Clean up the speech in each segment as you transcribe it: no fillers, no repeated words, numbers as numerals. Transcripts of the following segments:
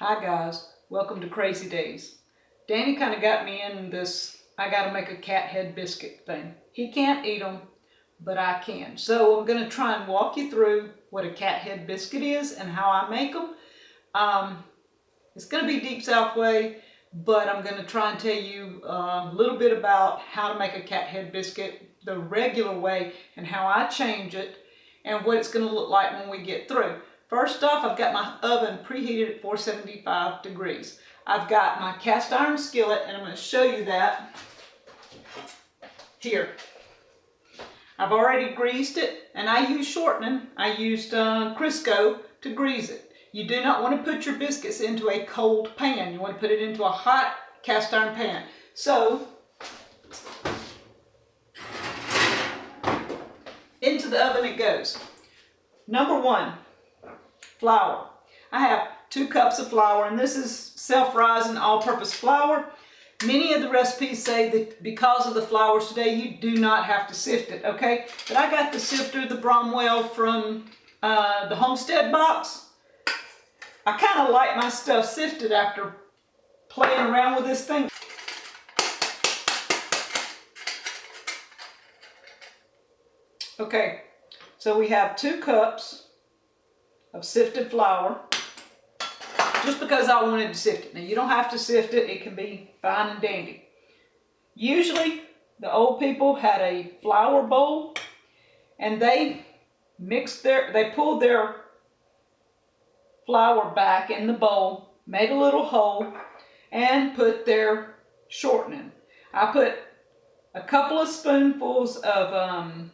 Hi guys, welcome to Crazy Days. Danny kind of got me in this, I gotta make a cat head biscuit thing. He can't eat them, but I can. So I'm gonna try and walk you through what a cat head biscuit is and how I make them. It's gonna be Deep South way, but I'm gonna try and tell you a little bit about how to make a cat head biscuit the regular way and how I change it and what it's gonna look like when we get through. First off, I've got my oven preheated at 475 degrees. I've got my cast iron skillet, and I'm going to show you that here. I've already greased it, and I use shortening. I used Crisco to grease it. You do not want to put your biscuits into a cold pan. You want to put it into a hot cast iron pan. So, into the oven it goes. Number one, flour. I have 2 cups of flour, and this is self-rising all-purpose flour. Many of the recipes say that because of the flours today, you do not have to sift it, okay? But I got the sifter, the Bromwell from the Homestead box. I kind of like my stuff sifted after playing around with this thing. Okay, so we have 2 cups of sifted flour, just because I wanted to sift it. Now you don't have to sift it, it can be fine and dandy. Usually the old people had a flour bowl and they pulled their flour back in the bowl, made a little hole and put their shortening. I put a couple of spoonfuls of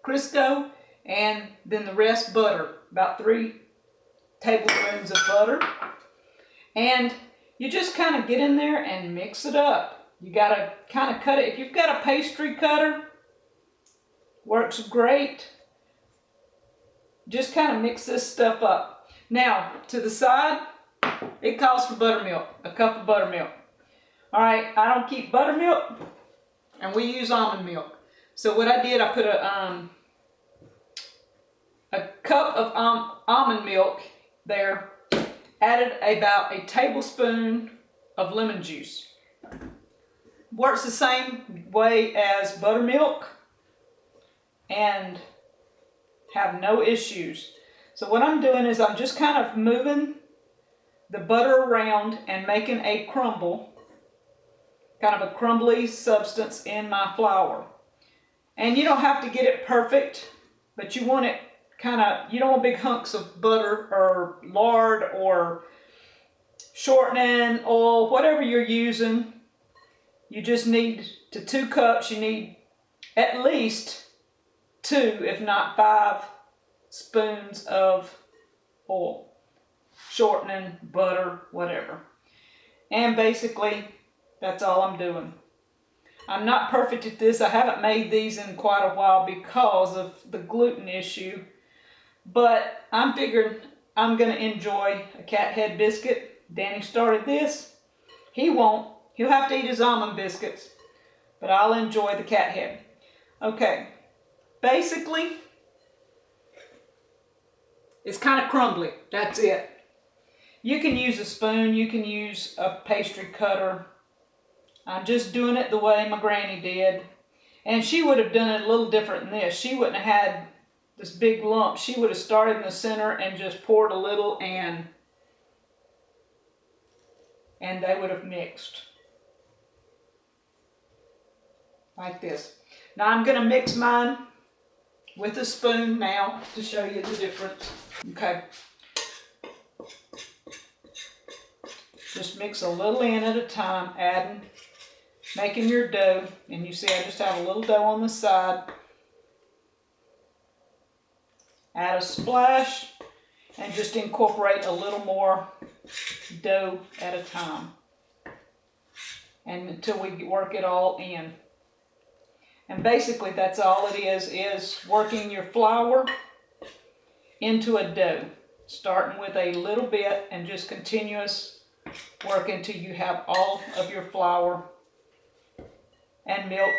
Crisco and then the rest butter, about 3 tablespoons of butter. And you just kind of get in there and mix it up. You got to kind of cut it. If you've got a pastry cutter, works great. Just kind of mix this stuff up. Now, to the side, it calls for buttermilk, a cup of buttermilk. All right, I don't keep buttermilk, and we use almond milk. So what I did, I put a cup of almond milk there, added about a tablespoon of lemon juice. Works the same way as buttermilk and have no issues. So what I'm doing is I'm just kind of moving the butter around and making a crumble, kind of a crumbly substance in my flour. And you don't have to get it perfect, but you want it you don't want big hunks of butter or lard or shortening, oil, whatever you're using. You just need 2 cups, you need at least 2, if not 5 spoons of oil, shortening, butter, whatever. And basically, that's all I'm doing. I'm not perfect at this. I haven't made these in quite a while because of the gluten issue. But I'm figuring I'm going to enjoy a cat head biscuit. Danny started this. He won't. He'll have to eat his almond biscuits. But I'll enjoy the cat head. Okay. Basically, it's kind of crumbly. That's it. You can use a spoon. You can use a pastry cutter. I'm just doing it the way my granny did. And she would have done it a little different than this. She wouldn't have had this big lump. She would have started in the center and just poured a little and they would have mixed. Like this. Now I'm going to mix mine with a spoon now to show you the difference. Okay. Just mix a little in at a time, making your dough. And you see I just have a little dough on the side. Add a splash and just incorporate a little more dough at a time, and until we work it all in. And basically that's all it is working your flour into a dough, starting with a little bit and just continuous work until you have all of your flour and milk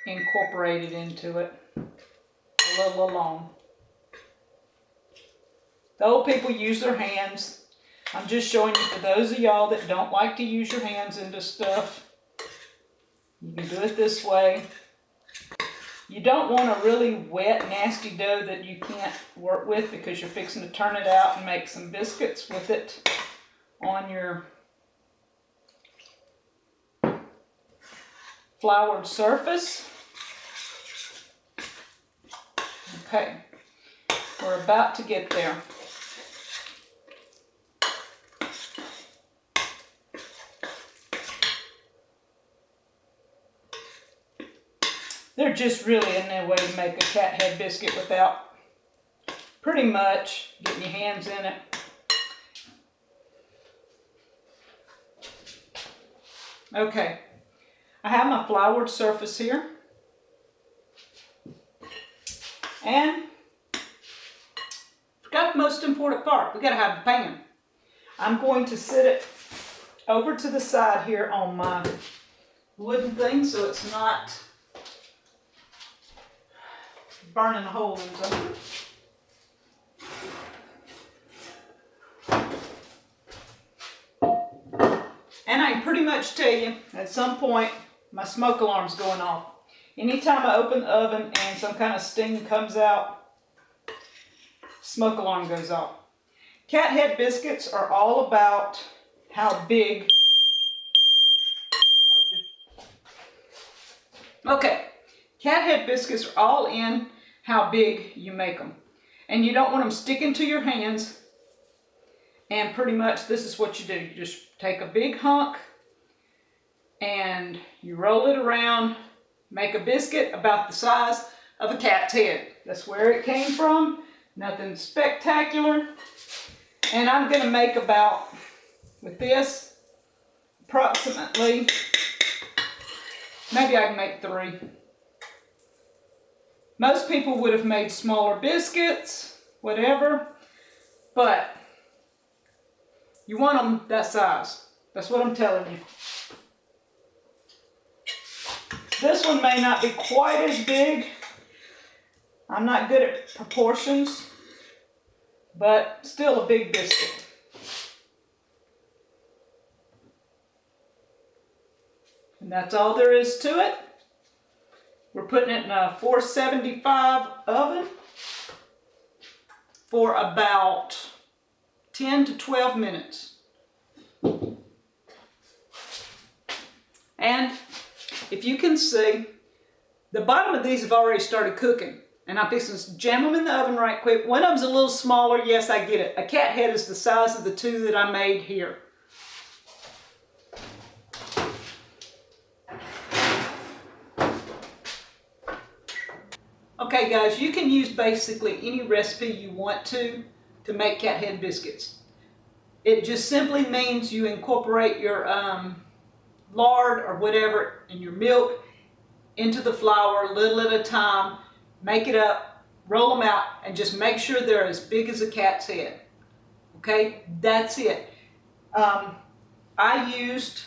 incorporated into it, a little along. The old people use their hands. I'm just showing you for those of y'all that don't like to use your hands into stuff. You can do it this way. You don't want a really wet, nasty dough that you can't work with because you're fixing to turn it out and make some biscuits with it on your floured surface. Okay, we're about to get there. They're just really in no way to make a cat head biscuit without pretty much getting your hands in it. Okay, I have my floured surface here. And forgot the most important part. We gotta have the pan. I'm going to sit it over to the side here on my wooden thing so it's not burning a hole in something. And I can pretty much tell you at some point my smoke alarm's going off. Anytime I open the oven and some kind of steam comes out, smoke alarm goes off. Cat head biscuits are all about how big. Okay, cat head biscuits are all in how big you make them. And you don't want them sticking to your hands. And pretty much this is what you do. You just take a big hunk and you roll it around, make a biscuit about the size of a cat's head. That's where it came from. Nothing spectacular. And I'm going to make about, with this, approximately, maybe I can make 3. Most people would have made smaller biscuits, whatever, but you want them that size. That's what I'm telling you. This one may not be quite as big. I'm not good at proportions, but still a big biscuit. And that's all there is to it. We're putting it in a 475 oven for about 10 to 12 minutes. And if you can see, the bottom of these have already started cooking. And I'm fixing to jam them in the oven right quick. One of them's a little smaller, yes, I get it. A cat head is the size of the 2 that I made here. Okay guys, you can use basically any recipe you want to make cat head biscuits. It just simply means you incorporate your lard or whatever and your milk into the flour a little at a time, make it up, roll them out, and just make sure they're as big as a cat's head. Okay, that's it. I used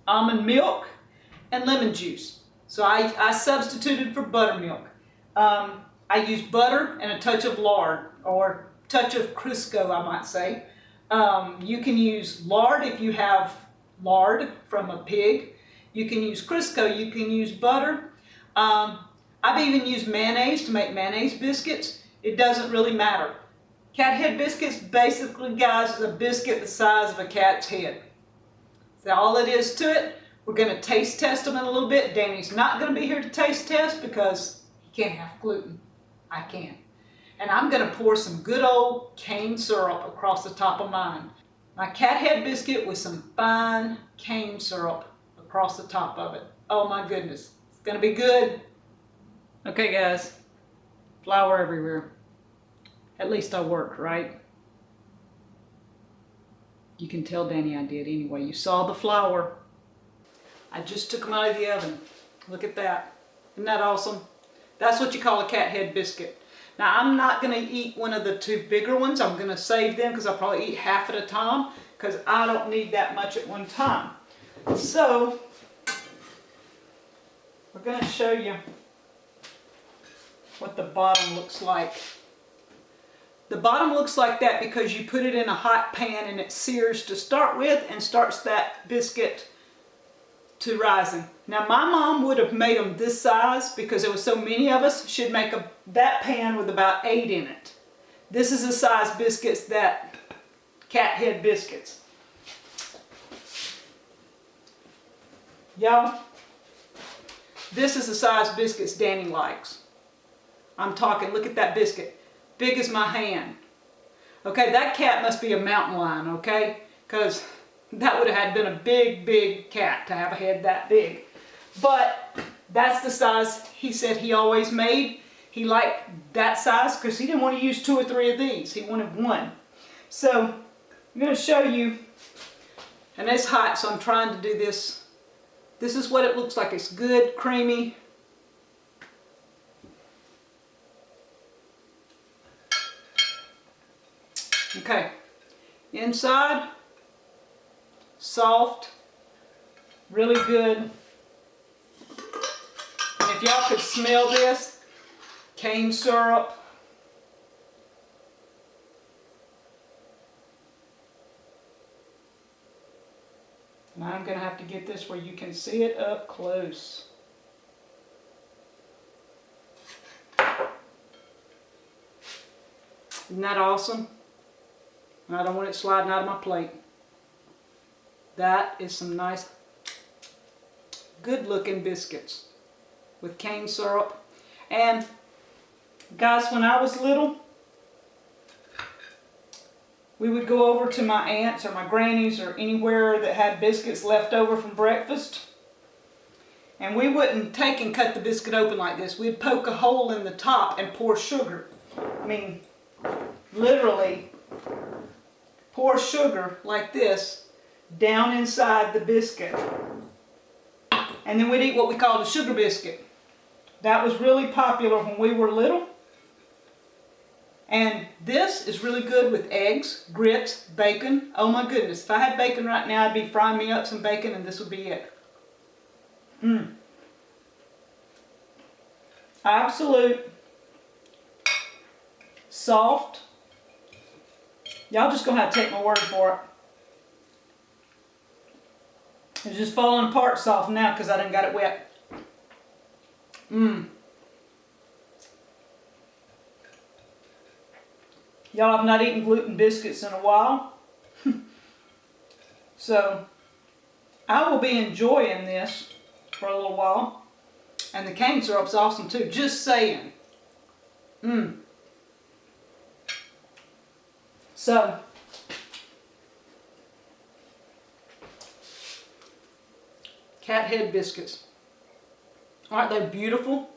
almond milk and lemon juice. So I substituted for buttermilk. I used butter and a touch of lard, or touch of Crisco, I might say. You can use lard if you have lard from a pig. You can use Crisco, you can use butter. I've even used mayonnaise to make mayonnaise biscuits. It doesn't really matter. Cat head biscuits, basically guys, is a biscuit the size of a cat's head. That's all it is to it. We're going to taste test them in a little bit. Danny's not going to be here to taste test because he can't have gluten. I can. And I'm going to pour some good old cane syrup across the top of mine. My cat head biscuit with some fine cane syrup across the top of it. Oh my goodness. It's going to be good. Okay guys, flour everywhere. At least I worked, right? You can tell Danny I did anyway. You saw the flour. I just took them out of the oven. Look at that. Isn't that awesome? That's what you call a cat head biscuit. Now I'm not going to eat one of the 2 bigger ones. I'm going to save them because I'll probably eat half at a time because I don't need that much at one time. So we're going to show you what the bottom looks like. The bottom looks like that because you put it in a hot pan and it sears to start with and starts that biscuit to rising. Now my mom would have made them this size because there was so many of us. She'd make that pan with about 8 in it. This is the size biscuits that cat head biscuits. Y'all, this is the size biscuits Danny likes. I'm talking, look at that biscuit. Big as my hand. Okay, that cat must be a mountain lion, okay? Because that would have been a big, big cat to have a head that big. But that's the size he said he always made. He liked that size because he didn't want to use 2 or 3 of these. He wanted 1. So I'm going to show you, and it's hot, so I'm trying to do this. This is what it looks like. It's good, creamy. Okay, inside, soft, really good. And if y'all could smell this, cane syrup. And I'm going to have to get this where you can see it up close. Isn't that awesome? I don't want it sliding out of my plate. That is some nice, good looking biscuits with cane syrup. And guys, when I was little, we would go over to my aunt's or my granny's or anywhere that had biscuits left over from breakfast. And we wouldn't take and cut the biscuit open like this. We'd poke a hole in the top and pour sugar. I mean, literally pour sugar like this down inside the biscuit. And then we'd eat what we called a sugar biscuit. That was really popular when we were little. And this is really good with eggs, grits, bacon. Oh my goodness, if I had bacon right now, I'd be frying me up some bacon and this would be it. Absolute, soft. Y'all just gonna have to take my word for it. It's just falling apart soft now because I done got it wet. Y'all, have not eaten gluten biscuits in a while. So, I will be enjoying this for a little while. And the cane syrup's awesome too, just saying. So, cat head biscuits. Aren't they beautiful?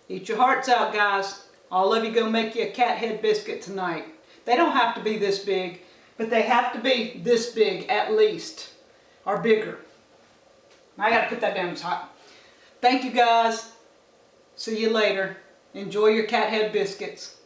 Eat your hearts out, guys. All of you go make you a cat head biscuit tonight. They don't have to be this big, but they have to be this big at least, or bigger. I gotta put that down, it's hot. Thank you guys. See you later. Enjoy your cat head biscuits.